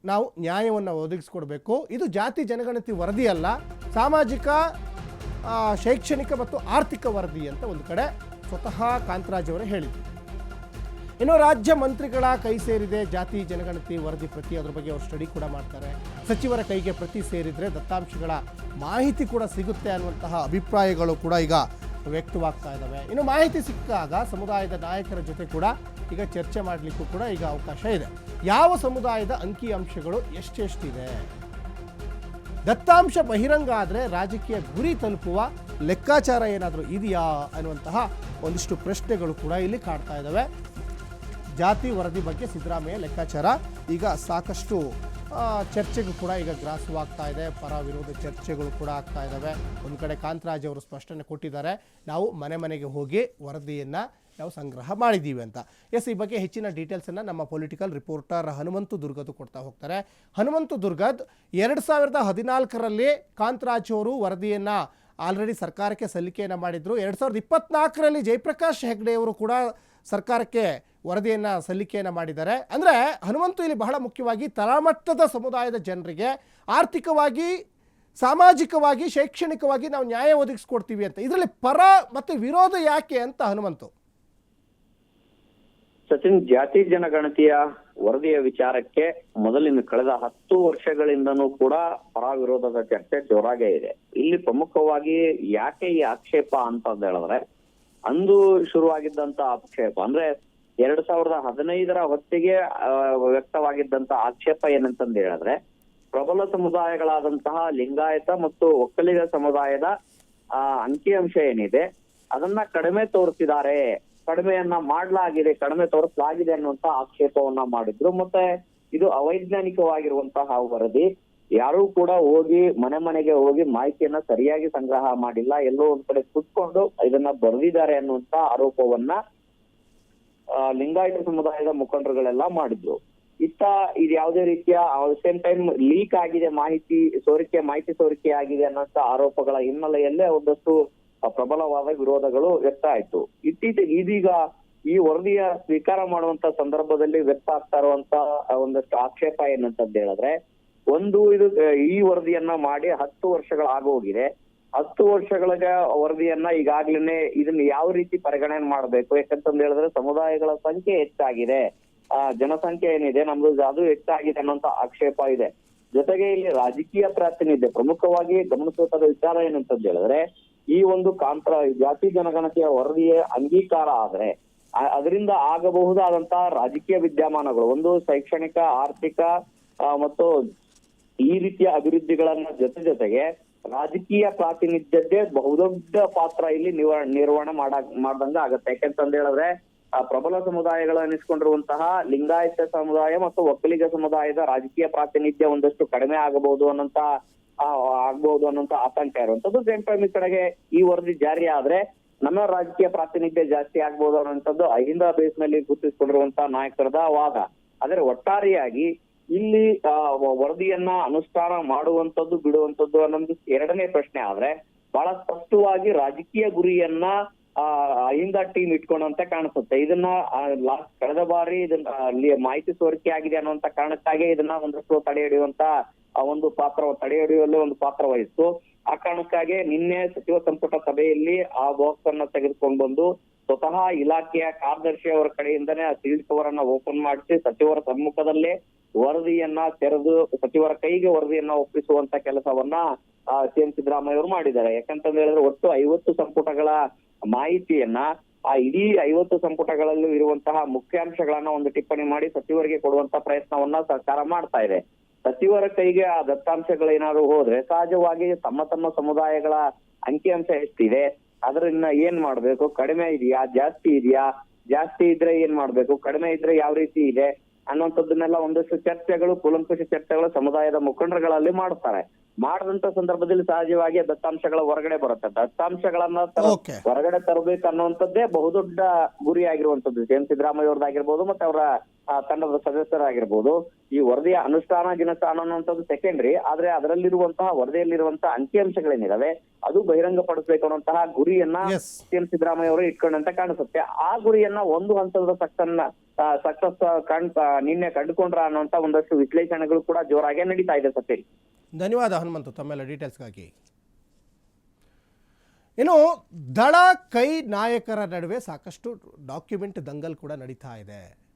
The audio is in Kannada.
ನಾವು ನ್ಯಾಯವನ್ನು ಒದಗಿಸ್ಕೊಡ್ಬೇಕು. ಇದು ಜಾತಿ ಜನಗಣತಿ ವರದಿ ಅಲ್ಲ, ಸಾಮಾಜಿಕ ಶೈಕ್ಷಣಿಕ ಮತ್ತು ಆರ್ಥಿಕ ವರದಿ ಅಂತ ಒಂದು ಕಡೆ ಸ್ವತಃ ಕಾಂತರಾಜ್ ಅವರೇ ಹೇಳಿದರು. ಇನ್ನು ರಾಜ್ಯ ಮಂತ್ರಿಗಳ ಕೈ ಸೇರಿದೆ ಜಾತಿ ಜನಗಣತಿ ವರದಿ ಪ್ರತಿ, ಅದ್ರ ಬಗ್ಗೆ ಅವರು ಸ್ಟಡಿ ಕೂಡ ಮಾಡ್ತಾರೆ. ಸಚಿವರ ಕೈಗೆ ಪ್ರತಿ ಸೇರಿದರೆ ದತ್ತಾಂಶಗಳ ಮಾಹಿತಿ ಕೂಡ ಸಿಗುತ್ತೆ ಅನ್ನುವಂತಹ ಅಭಿಪ್ರಾಯಗಳು ಕೂಡ ಈಗ ವ್ಯಕ್ತವಾಗ್ತಾ ಇದ್ದಾವೆ. ಇನ್ನು ಮಾಹಿತಿ ಸಿಕ್ಕಾಗ ಸಮುದಾಯದ ನಾಯಕರ ಜೊತೆ ಕೂಡ ಈಗ ಚರ್ಚೆ ಮಾಡಲಿಕ್ಕೂ ಕೂಡ ಈಗ ಅವಕಾಶ ಇದೆ. ಯಾವ ಸಮುದಾಯದ ಅಂಕಿಅಂಶಗಳು ಎಷ್ಟೆಷ್ಟಿದೆ, ದತ್ತಾಂಶ ಬಹಿರಂಗ ಆದರೆ ರಾಜಕೀಯ ಗುರಿ ತಲುಪುವ ಲೆಕ್ಕಾಚಾರ ಏನಾದರೂ ಇದೆಯಾ ಅನ್ನುವಂತಹ ಒಂದಿಷ್ಟು ಪ್ರಶ್ನೆಗಳು ಕೂಡ ಇಲ್ಲಿ ಕಾಡ್ತಾ ಇದ್ದಾವೆ. ಜಾತಿ ವರದಿ ಬಗ್ಗೆ ಸಿದ್ದರಾಮಯ್ಯ ಲೆಕ್ಕಾಚಾರ ಈಗ ಸಾಕಷ್ಟು ಚರ್ಚೆಗೂ ಕೂಡ ಈಗ ಗ್ರಾಸವಾಗ್ತಾ ಇದೆ. ಪರ ವಿರೋಧ ಚರ್ಚೆಗಳು ಕೂಡ ಆಗ್ತಾ ಇದ್ದಾವೆ. ಒಂದು ಕಡೆ ಕಾಂತರಾಜ್ ಅವರು ಸ್ಪಷ್ಟನೆ ಕೊಟ್ಟಿದ್ದಾರೆ, ನಾವು ಮನೆ ಮನೆಗೆ ಹೋಗಿ ವರದಿಯನ್ನು ನಾವು ಸಂಗ್ರಹ ಮಾಡಿದ್ದೀವಿ ಅಂತ. ಈ ಬಗ್ಗೆ ಹೆಚ್ಚಿನ ಡೀಟೇಲ್ಸನ್ನು ನಮ್ಮ ಪೊಲಿಟಿಕಲ್ ರಿಪೋರ್ಟರ್ ಹನುಮಂತು ದುರ್ಗದು ಕೊಡ್ತಾ ಹೋಗ್ತಾರೆ. ಹನುಮಂತು ದುರ್ಗದ್, 2014ರಲ್ಲಿ ಕಾಂತರಾಜ್ ಅವರು ವರದಿಯನ್ನು ಆಲ್ರೆಡಿ ಸರ್ಕಾರಕ್ಕೆ ಸಲ್ಲಿಕೆಯನ್ನು ಮಾಡಿದ್ರು. 2024ರಲ್ಲಿ ಜಯಪ್ರಕಾಶ್ ಹೆಗ್ಡೆ ಅವರು ಕೂಡ ಸರ್ಕಾರಕ್ಕೆ ವರದಿಯನ್ನು ಸಲ್ಲಿಕೆಯನ್ನು ಮಾಡಿದ್ದಾರೆ. ಅಂದರೆ ಹನುಮಂತು ಇಲ್ಲಿ ಬಹಳ ಮುಖ್ಯವಾಗಿ ತಳಮಟ್ಟದ ಸಮುದಾಯದ ಜನರಿಗೆ ಆರ್ಥಿಕವಾಗಿ, ಸಾಮಾಜಿಕವಾಗಿ, ಶೈಕ್ಷಣಿಕವಾಗಿ ನಾವು ನ್ಯಾಯ ಒದಗಿಸ್ಕೊಡ್ತೀವಿ ಅಂತ. ಇದರಲ್ಲಿ ಪರ ಮತ್ತು ವಿರೋಧ ಯಾಕೆ ಅಂತ ಹನುಮಂತು? ಸಚಿನ್, ಜಾತಿ ಜನಗಣತಿಯ ವರದಿಯ ವಿಚಾರಕ್ಕೆ ಮೊದಲಿನ ಕಳೆದ 10 ವರ್ಷಗಳಿಂದನೂ ಕೂಡ ಪರ ವಿರೋಧದ ಚರ್ಚೆ ಜೋರಾಗೇ ಇದೆ. ಇಲ್ಲಿ ಪ್ರಮುಖವಾಗಿ ಯಾಕೆ ಈ ಆಕ್ಷೇಪ ಅಂತ ಹೇಳಿದ್ರೆ, ಅಂದು ಶುರುವಾಗಿದ್ದಂತ ಆಕ್ಷೇಪ ಅಂದ್ರೆ 2015ರ ಹೊತ್ತಿಗೆ ವ್ಯಕ್ತವಾಗಿದ್ದಂತ ಆಕ್ಷೇಪ ಏನಂತಂದು ಹೇಳಿದ್ರೆ, ಪ್ರಬಲ ಸಮುದಾಯಗಳಾದಂತಹ ಲಿಂಗಾಯತ ಮತ್ತು ಒಕ್ಕಲಿಗ ಸಮುದಾಯದ ಅಂಕಿಅಂಶ ಏನಿದೆ ಅದನ್ನ ಕಡಿಮೆ ತೋರಿಸಿದ್ದಾರೆ, ಕಡಿಮೆ ತೋರಿಸಲಾಗಿದೆ ಅನ್ನುವಂತ ಆಕ್ಷೇಪವನ್ನ ಮಾಡಿದ್ರು. ಮತ್ತೆ ಇದು ಅವೈಜ್ಞಾನಿಕವಾಗಿರುವಂತಹ ವರದಿ, ಯಾರು ಕೂಡ ಹೋಗಿ ಮನೆಗೆ ಹೋಗಿ ಮಾಹಿತಿಯನ್ನ ಸರಿಯಾಗಿ ಸಂಗ್ರಹ ಮಾಡಿಲ್ಲ, ಎಲ್ಲೋ ಒಂದ್ ಕಡೆ ಕುತ್ಕೊಂಡು ಇದನ್ನ ಬರೆದಿದ್ದಾರೆ ಅನ್ನುವಂತ ಆರೋಪವನ್ನ ಲಿಂಗಾಯತ ಸಮುದಾಯದ ಮುಖಂಡರುಗಳೆಲ್ಲ ಮಾಡಿದ್ರು. ಇದು ಯಾವುದೇ ರೀತಿಯ ಸೇಮ್ ಟೈಮ್ ಲೀಕ್ ಆಗಿದೆ, ಮಾಹಿತಿ ಸೋರಿಕೆ ಆಗಿದೆ ಅನ್ನೋಂತ ಆರೋಪಗಳ ಹಿನ್ನೆಲೆಯಲ್ಲೇ ಒಂದಷ್ಟು ಪ್ರಬಲವಾದ ವಿರೋಧಗಳು ವ್ಯಕ್ತ ಆಯ್ತು. ಇದೀಗ ಈ ವರದಿಯ ಸ್ವೀಕಾರ ಮಾಡುವಂತ ಸಂದರ್ಭದಲ್ಲಿ ವ್ಯಕ್ತ ಆಗ್ತಾ ಇರುವಂತ ಒಂದಷ್ಟು ಆಕ್ಷೇಪ ಏನಂತಂದ್ ಹೇಳಿದ್ರೆ, ಈ ವರದಿಯನ್ನ ಮಾಡಿ 10 ವರ್ಷಗಳಾಗೋಗಿದೆ. 10 ವರ್ಷಗಳ ವರದಿಯನ್ನ ಈಗಾಗ್ಲೇನೆ ಇದನ್ನ ಯಾವ ರೀತಿ ಪರಿಗಣನೆ ಮಾಡ್ಬೇಕು, ಯಾಕಂತಂದ್ ಹೇಳಿದ್ರೆ ಸಮುದಾಯಗಳ ಸಂಖ್ಯೆ ಹೆಚ್ಚಾಗಿದೆ, ಜನಸಂಖ್ಯೆ ಏನಿದೆ ನಮ್ದು ಅದು ಹೆಚ್ಚಾಗಿದೆ ಅನ್ನೋಂತ ಆಕ್ಷೇಪ ಇದೆ. ಜೊತೆಗೆ ಇಲ್ಲಿ ರಾಜಕೀಯ ಪ್ರಾತಿನಿಧ್ಯ ಪ್ರಮುಖವಾಗಿ ಗಮನಿಸಬೇಕಾದ ವಿಚಾರ ಏನಂತಂದ್ ಹೇಳಿದ್ರೆ, ಈ ಒಂದು ಜಾತಿ ಜನಗಣತಿಯ ವರದಿಯ ಅಂಗೀಕಾರ ಆದ್ರೆ ಅದರಿಂದ ಆಗಬಹುದಾದಂತಹ ರಾಜಕೀಯ ವಿದ್ಯಮಾನಗಳು, ಒಂದು ಶೈಕ್ಷಣಿಕ, ಆರ್ಥಿಕ ಮತ್ತು ಈ ರೀತಿಯ ಅಭಿವೃದ್ಧಿಗಳನ್ನ ಜೊತೆಗೆ ರಾಜಕೀಯ ಪ್ರಾತಿನಿಧ್ಯದ್ದೇ ಬಹುದೊಡ್ಡ ಪಾತ್ರ ಇಲ್ಲಿ ನಿರ್ವಹಣೆ ಮಾಡ್ದಂಗ ಆಗತ್ತೆ. ಯಾಕೆಂತಂದ್ ಹೇಳಿದ್ರೆ, ಪ್ರಬಲ ಸಮುದಾಯಗಳು ಅನಿಸ್ಕೊಂಡಿರುವಂತಹ ಲಿಂಗಾಯತ ಸಮುದಾಯ ಮತ್ತು ಒಕ್ಕಲಿಗ ಸಮುದಾಯದ ರಾಜಕೀಯ ಪ್ರಾತಿನಿಧ್ಯ ಒಂದಷ್ಟು ಕಡಿಮೆ ಆಗಬಹುದು ಅನ್ನೋಂತ ಆತಂಕ ಇರುವಂತದ್ದು. ಸೇಮ್ ಟೈಮ್ ಈ ಕಡೆಗೆ ಈ ವರದಿ ಜಾರಿ ಆದ್ರೆ ನಮ್ಮ ರಾಜಕೀಯ ಪ್ರಾತಿನಿಧ್ಯ ಜಾಸ್ತಿ ಆಗ್ಬಹುದು ಅನ್ನೋಂಥದ್ದು ಅಹಿಂದ ಬೇಸ್ ನಲ್ಲಿ ಗುರುತಿಸಿಕೊಂಡಿರುವಂತಹ ನಾಯಕರದ ವಾದ. ಆದ್ರೆ ಒಟ್ಟಾರೆಯಾಗಿ ಇಲ್ಲಿ ವರದಿಯನ್ನ ಅನುಷ್ಠಾನ ಮಾಡುವಂತದ್ದು ಬಿಡುವಂತದ್ದು ಅನ್ನೋದು ಎರಡನೇ ಪ್ರಶ್ನೆ. ಆದ್ರೆ ಬಹಳ ಸ್ಪಷ್ಟವಾಗಿ ರಾಜಕೀಯ ಗುರಿಯನ್ನ ಅಹಿಂದ ಟೀಮ್ ಇಟ್ಕೊಂಡಂತೆ ಕಾಣಿಸುತ್ತೆ. ಇದನ್ನ ಕಳೆದ ಬಾರಿ ಇದನ್ನ ಮಾಹಿತಿ ಸೋರಿಕೆ ಆಗಿದೆ ಅನ್ನುವಂತ ಕಾರಣಕ್ಕಾಗಿ ಇದನ್ನ ಒಂದಷ್ಟು ತಡೆ ಹಿಡಿಯುವಲ್ಲಿ ಒಂದು ಪಾತ್ರ ವಹಿಸಿತು. ಆ ಕಾರಣಕ್ಕಾಗಿ ನಿನ್ನೆ ಸಚಿವ ಸಂಪುಟ ಸಭೆಯಲ್ಲಿ ಆ ಬಾಕ್ಸ್ ಅನ್ನ ತೆಗೆದುಕೊಂಡು ಬಂದು ಸ್ವತಃ ಇಲಾಖೆಯ ಕಾರ್ಯದರ್ಶಿ ಅವರ ಕಡೆಯಿಂದನೇ ಆ ಸೀಲ್ ಕವರ್ ಅನ್ನ ಓಪನ್ ಮಾಡಿಸಿ ಸಚಿವರ ಸಮ್ಮುಖದಲ್ಲೇ ವರದಿಯನ್ನ ತೆರೆದು ಸಚಿವರ ಕೈಗೆ ವರದಿಯನ್ನ ಒಪ್ಪಿಸುವಂತ ಕೆಲಸವನ್ನ ಸಿಎಂ ಸಿದ್ದರಾಮಯ್ಯ ಅವರು ಮಾಡಿದ್ದಾರೆ. ಯಾಕಂತಂದ್ರೆ ಹೇಳಿದ್ರೆ, ಒಟ್ಟು 50 ಸಂಪುಟಗಳ ಮಾಹಿತಿಯನ್ನ ಆ ಇಡೀ 50 ಸಂಪುಟಗಳಲ್ಲೂ ಇರುವಂತಹ ಮುಖ್ಯಾಂಶಗಳನ್ನ ಒಂದು ಟಿಪ್ಪಣಿ ಮಾಡಿ ಸಚಿವರಿಗೆ ಕೊಡುವಂತ ಪ್ರಯತ್ನವನ್ನ ಸರ್ಕಾರ ಮಾಡ್ತಾ ಇದೆ. ಸಚಿವರ ಕೈಗೆ ಆ ದತ್ತಾಂಶಗಳೇನಾದ್ರು ಹೋದ್ರೆ ಸಹಜವಾಗಿ ತಮ್ಮ ಸಮುದಾಯಗಳ ಅಂಕಿಅಂಶ ಎಷ್ಟಿದೆ, ಅದನ್ನ ಏನ್ ಮಾಡ್ಬೇಕು, ಕಡಿಮೆ ಇದೆಯಾ, ಜಾಸ್ತಿ ಇದ್ರೆ ಏನ್ ಮಾಡ್ಬೇಕು, ಕಡಿಮೆ ಇದ್ರೆ ಯಾವ ರೀತಿ ಇದೆ ಅನ್ನುವಂಥದ್ದನ್ನೆಲ್ಲ ಒಂದಷ್ಟು ಚರ್ಚೆಗಳು, ಕೂಲಂಕುಷ ಚರ್ಚೆಗಳು ಸಮುದಾಯದ ಮುಖಂಡರುಗಳಲ್ಲಿ ಮಾಡ್ತಾರೆ. ಮಾಡದಂತ ಸಂದರ್ಭದಲ್ಲಿ ಸಹಜವಾಗಿ ದತ್ತಾಂಶಗಳ ಹೊರಗಡೆ ಬರುತ್ತೆ. ದತ್ತಾಂಶಗಳನ್ನ ಹೊರಗಡೆ ತರಬೇಕು ಅನ್ನುವಂಥದ್ದೇ ಬಹುದೊಡ್ಡ ಗುರಿ ಆಗಿರುವಂತದ್ದು ಸಿಎಂ ಸಿದ್ದರಾಮಯ್ಯ ಅವ್ರದ್ದಾಗಿರ್ಬೋದು ಮತ್ತೆ ಅವರ ತಂಡದ ಸದಸ್ಯರಾಗಿರ್ಬೋದು. ಈ ವರದಿಯ ಅನುಷ್ಠಾನ ಅನ್ನುವಂಥದ್ದು ಸೆಕೆಂಡ್ರಿ. ಆದ್ರೆ ಅದರಲ್ಲಿರುವಂತಹ ವರದಿಯಲ್ಲಿರುವಂತಹ ಅಂಕಿಅಂಶಗಳೇನಿದಾವೆ ಅದು ಬಹಿರಂಗ ಪಡಿಸಬೇಕು ಅನ್ನುವಂತಹ ಗುರಿಯನ್ನ ಸಿಎಂ ಸಿದ್ದರಾಮಯ್ಯ ಅವರು ಇಟ್ಕೊಂಡಂತ ಕಾಣಿಸುತ್ತೆ. ಆ ಗುರಿಯನ್ನ ಒಂದು ಹಂತದ ಸಕ್ಸಸ್ ನಿನ್ನೆ ಕಂಡುಕೊಂಡ್ರ ಅನ್ನುವಂತ ಒಂದಷ್ಟು ವಿಶ್ಲೇಷಣೆಗಳು ಕೂಡ ಜೋರಾಗೆ ನಡೀತಾ ಇದೆ ಸತ್ಯ. ಧನ್ಯವಾದ ಹನುಮಂತು ತಮ್ಮೆಲ್ಲ ಡೀಟೇಲ್ಸ್ಗಾಗಿ. ಇನ್ನು ದಳ ಕೈ ನಾಯಕರ ನಡುವೆ ಸಾಕಷ್ಟು ಡಾಕ್ಯುಮೆಂಟ್ ದಂಗಲ್ ಕೂಡ ನಡೀತಾ ಇದೆ.